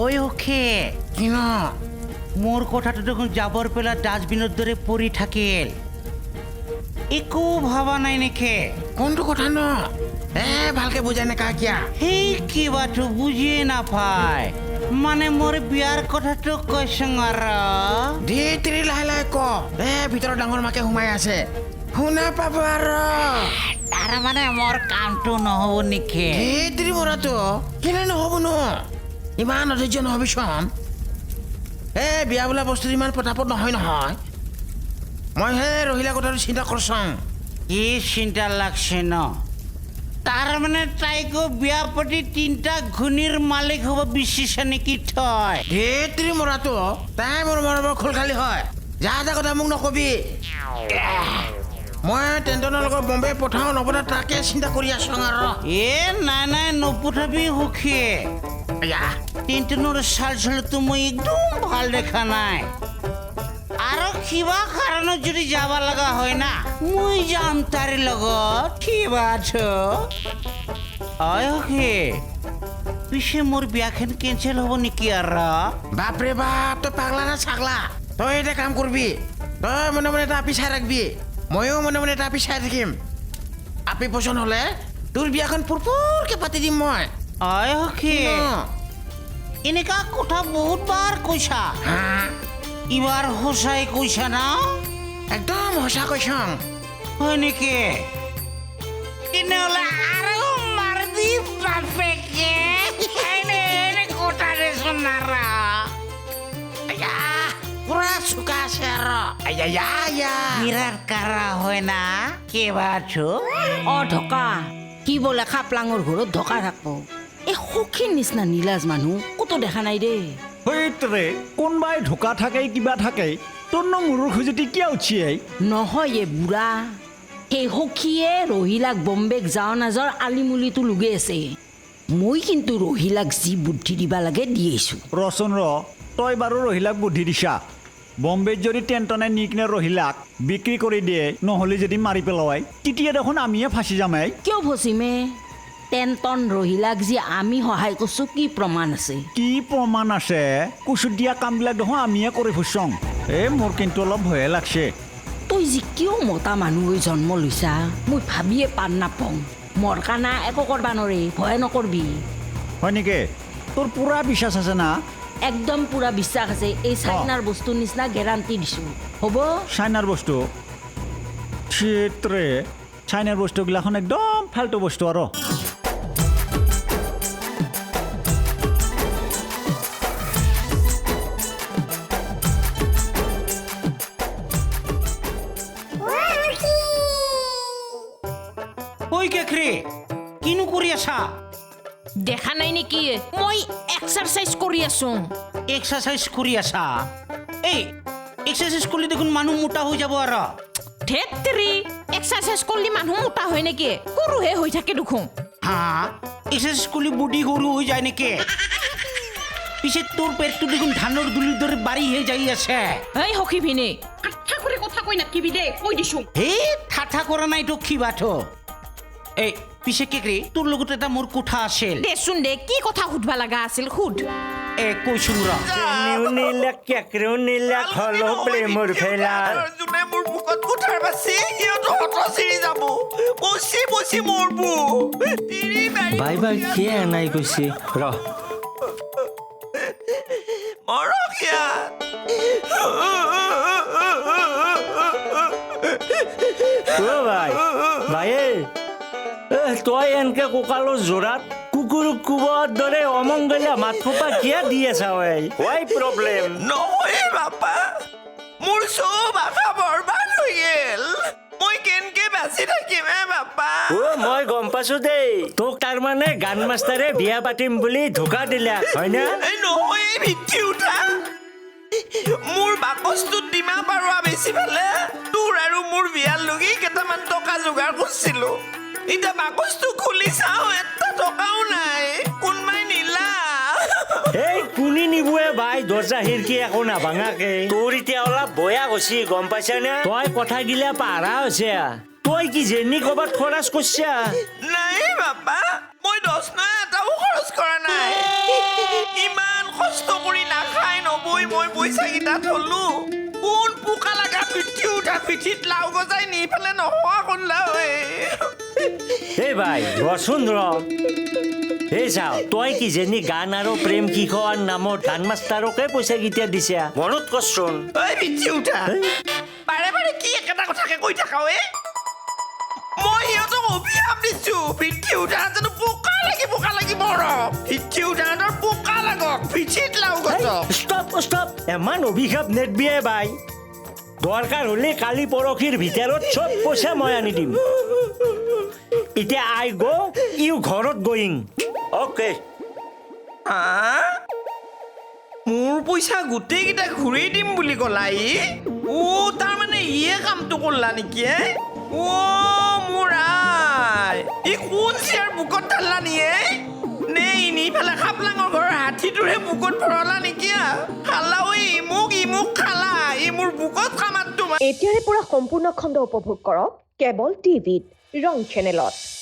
ওই ওকে কিন মোৰ কথাটো দেখোন যাবৰ পেলা ডাষ্টবিনৰ দৰে পৰি থাকিল একো ভাবা নাই নেকি কোনটো কথা ন ভালকে বুজাই নেকা কিয়া সেই কিবাটো বুজিয়ে নাপায় মানে মোৰ বিয়াৰ কথাটো কৈছো আৰু ধীৰে লাহে লাহে ক ভিতৰত ডাঙৰ মাকে সোমাই আছে শুনা পাব আৰু তাৰ মানে মোৰ কামটো নহ'ব নেকি ধীৰে মৰাটো কেনে নহ'ব ন ইমান অধৈৰ্য নহবিচোন বিয়া বোলা বস্তুটো ইমান পটাপট নহয় মই ৰহিলা কথাটো চিন্তা কৰচোন কি চিন্তা লাগছে ন তাৰ মানে তাইকো বিয়া পাতি 3টা ঘূনিৰ মালিক হ'ব বিচাৰিছে নেকি তই ধীৰে মৰাটো তাই মোৰ মৰমৰ খোল খালী হয় যা কথা মোক নকবি মই টেণ্টনৰ লগত বম্বে পঠাওঁ নপঠা তাকে চিন্তা কৰি আছো আৰু নাই নপঠাবি সুখী টেণ্টনৰ চাল চলটো মই একদম ভাল দেখা নাই আৰু কিবা কাৰণত যদি যাব লগা হয় না মই যাম তাৰ লগত কিবা পিছে মোৰ বিয়াখন কেঞ্চেল হ'ব নেকি আৰু বাপৰে বাপ তই পাগলা না ছাগলা তই এটা কাম কৰবি তই মনে মনে এটা আপি চাই ৰাখবি ময়ো মনে মনে এটা আপি চাই থাকিম আপি পচন্দ হ'লে তোৰ বিয়াখন পুৰপুৰকে পাতি দিম মই এনেকা কথা বহুত বাৰ কৈছা ইবাৰ সঁচাই কৈছা না একদম সঁচা কৈছং হয় নেকি তেনেহ'লে আৰু মাৰ দি বাপেকে এনে কথা দেচোন নাৰা পুৰা চোকা আছে আৰু বিৰাট কাৰা হয় না কেইবাছো ঢকা কি বোলে খাপলাঙৰ ঘৰত ঢকা থাকব এই সখীৰ নিচিনা নীলাজ মানুহ ক'তো দেখা নাই দেই সেইটোৰে কোনবাই ঢোকা থাকে কিবা থাকে তোৰনো মূৰৰ খুজুতি কিয় উঠিয়াই নহয় বুঢ়া সেই সখীয়ে ৰহিলাক বম্বেক যাওঁ নাযাওঁ আলিমুলিটো লুগে আছে মই কিন্তু ৰহিলাক যি বুদ্ধি দিবা লাগে দি আছো ৰচোন তই বাৰু ৰহিলাক বুদ্ধি দিছা বম্বেত যদি টেণ্টনে নি কিনে ৰহিলাক বিক্ৰী কৰি দিয়ে নহ'লে যদি মাৰি পেলোৱাই তেতিয়া দেখোন আমিয়ে ফাঁচি যামেই কিয় ফচিমে টেণ্টন ৰহিলাক যি আমি সহায় কৰিছো কি প্ৰমাণ আছে কি প্ৰমাণ আছে কুচুত দিয়া কামবিলাক দেখোন আমিয়ে কৰি ফুচং মোৰ কিন্তু অলপ ভয়ে লাগছে তই যি কিয় মতা মানুহ হৈ জন্ম লৈছা মই ভাবিয়ে পাৰ নাপাওঁ মৰ কানা একো কৰবা নৰে ভয় নকৰবি হয় নেকি তোৰ পুৰা বিশ্বাস আছে না একদম পুৰা বিশ্বাস আছে এই চাইনাৰ বস্তুৰ নিচিনা গেৰাণ্টি দিছো হ'ব চাইনাৰ বস্তু চিত্ৰে চাইনাৰ বস্তুগিলাখন একদম ফাল্টু বস্তু আৰু ঐ কেকৰি কিনো কৰি আছা দেখা নাই নেকি মই এক্সাৰসাইজ কৰি আছো এক্সাৰসাইজ কৰি আছা এই এক্সাৰসাইজ কৰিলে দেখোন মানুহ মোটা হৈ যাব আৰু ধেত্তেৰি এক্সাৰসাইজ কৰিলে মানুহ মোটা হয় নেকি সৰুহে হৈ থাকে দেখোন এক্সাৰসাইজ কৰিলে বডি সৰু হৈ যায় নেকি পিছে তোৰ পেটটো দেখোন ধানৰ দুলিৰ দৰে বাঢ়িহে যাই আছে এই সখী ভিনে ঠাট্টা কৰি কথা কৈ নাকিবি দে কৈ দিছো ঠাট্টা কৰা নাই তো কিবাটো এই পিছে কেকৰি তোৰ লগত এটা মোৰ কথা আছিল দেচোন দে কি কথা সুধবা লগা আছিল সুধ কৈছোং যোনে মোৰ বুকত কুঠাৰ বাছি সিহঁত হত চিৰি যাব বচি বচি মৰবো বাই বাই কিয় নাই কৈছে মৰকিয়া তই এনেকে কঁকালৰ জোৰাত কুকুৰ কোবৰ দৰে অমংগলীয়া মাত সোপা কিয় দি আছা প্ৰব্লেম নহয় বাপা মোৰ চব আশা বৰবাদ হৈ গেল মই কেনকে বাচি থাকিম বাপা মই গম পাইছো দেই তোক তাৰমানে গান মাষ্টাৰে বিয়া পাতিম বুলি ধোকা দিলা হয় না নহয় ভিক্ষি উঠা মোৰ বাকচটোত ডিমা পাৰোৱা বেছি পালে তোৰ আৰু মোৰ বিয়াৰ লগি কেইটামান টকা যোগাৰ কৰিছিলো এতিয়া বাকচটো খুলি চাওঁ এটা টকাও নাই কোনবাই নিলা এই কোনি নিবুৱে ভাই দৰ্জা খিৰিকী একো নাভাঙাকে তোৰ এতিয়া অলপ বয়া গৈছি গম পাইছানে তই কথা গিলা পাৰা হৈছে তই কি জেনি ক'বাত খৰচ কৰিছা নাই বাপা মই 10 এটাও খৰচ কৰা নাই ইমান মই পইচাকেইটা থলো কোন পোকা লগা পিঠি উঠা পিঠিত লাও গজাই নি পেলাই নোহোৱা কৰিলা ঐ এই ভাই ৰচোন ৰ এই চাও তই কিজানি গান আৰু প্ৰেম কিশোৱাৰ নামত গান মাষ্টাৰকে পইচা কেতিয়া দিছা মনত কৰচোন ঐ পিঠি উঠা বাৰে বাৰে কি একেটা কথাকে কৈ থাকা ঐ মই সিহঁতক অভিশাপ দিছো পিঠি উঠা জানো পোকা লাগি মৰ পিঠি উঠাহঁতৰ পোকা লাগক পিঠিত লাও গজক ষ্টপ এমান অভিশাপ নেদবিয়ে বাই দৰকাৰ হ'লে কালি পৰহিৰ ভিতৰত চব পইচা মই আনি দিম এতিয়া আই গ ইউ ঘৰত গয়িং অ'কে হা মোৰ পইচা গোটেইকেইটা ঘূৰি দিম বুলি ক'লা ই তাৰমানে ইয়ে কামটো কৰলা নেকি মোৰ আই ই কোন চিয়াৰ বুকত ঢাললা নিয়ে নে নি পেলাই খাপলাঙৰ ঘৰৰ হাতীটোৰে বুকত ভৰলা নেকি খালা ঐ ইমুক খালা ই মোৰ বুকত খামাত তোমাৰ এতিয়াৰে পৰা সম্পূৰ্ণ খণ্ড উপভোগ কৰক কেবল টিভিত ৰং চেনেলত।